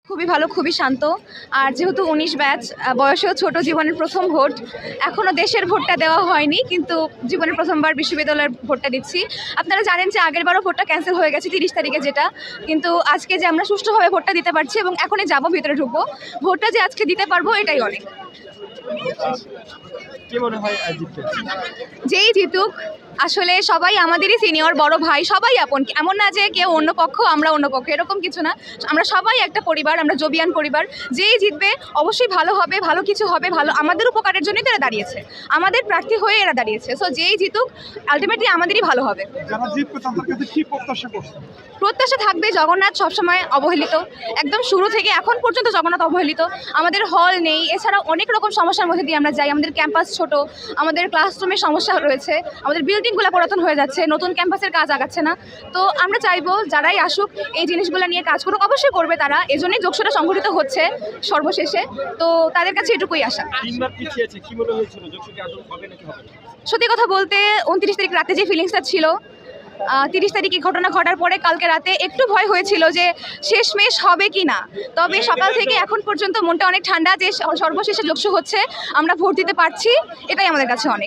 খুবই ভালো, খুবই শান্ত। আর যেহেতু ১৯ ব্যাচ, বয়সেও ছোট, জীবনের প্রথম ভোট। এখনও দেশের ভোটটা দেওয়া হয়নি, কিন্তু জীবনের প্রথমবার বিশ্ববিদ্যালয়ের ভোটটা দিচ্ছি। আপনারা জানেন যে আগেরবারও ভোটটা ক্যান্সেল হয়ে গেছে ৩০ তারিখে যেটা, কিন্তু আজকে যে আমরা সুষ্ঠুভাবে ভোটটা দিতে পারছি এবং এখনই যাবো, ভিতরে ঢুকবো, ভোটটা যে আজকে দিতে পারবো এটাই অনেক। কি মনে হয় জিতবে? যেই জিতুক, আসলে সবাই আমাদেরই সিনিয়র, বড় ভাই, সবাই আপন। এমন না যে কেউ অন্য পক্ষ আমরা অন্য পক্ষ, এরকম কিছু না। আমরা সবাই একটা পরিবার, আমরা জবিয়ান পরিবার। যেই জিতবে অবশ্যই ভালো হবে, ভালো কিছু হবে, ভালো আমাদের উপকারের জন্যই তো এরা দাঁড়িয়েছে, আমাদের প্রার্থী হয়ে এরা দাঁড়িয়েছে। সো যেই জিতুক আলটিমেটলি আমাদেরই ভালো হবে। যারা জিতবে তাদের কাছে কি প্রত্যাশা করছেন? প্রত্যাশা থাকবে, জগন্নাথ সবসময় অবহেলিত, একদম শুরু থেকে এখন পর্যন্ত জগন্নাথ অবহেলিত। আমাদের হল নেই, এছাড়াও অনেক রকম সমস্যার মধ্যে দিয়ে আমরা যাই। আমাদের ক্যাম্পাস ছোট, আমাদের ক্লাসরুমের সমস্যা রয়েছে, আমাদের বিল্ডিংগুলো পুরাতন হয়ে যাচ্ছে, নতুন ক্যাম্পাসের কাজ আগাচ্ছে না। তো আমরা চাইবো যারাই আসুক এই জিনিসগুলো নিয়ে কাজ করুক, অবশ্যই করবে তারা, এজন্যই যোগসূত্র সংগঠিত হচ্ছে সর্বশেষে। তো তাদের কাছে এটুকুই আশা। তিনবার পিছিয়েছে, কি মনে হয়েছিল যোগসূত্র আদৌ হবে নাকি হবে না? সত্যি কথা বলতে ২৯ তারিখ রাতে যে ফিলিংসটা ছিল, ৩০ তারিখে ঘটনা ঘটার পরে কালকে রাতে একটু ভয় হয়েছিল যে শেষমেশ হবে কি না। তবে সকাল থেকে এখন পর্যন্ত মনটা অনেক ঠান্ডা যে সর্বশেষে যোগসূত্র হচ্ছে, আমরা ভোট দিতে পারছি, এটাই আমাদের কাছে অনেক।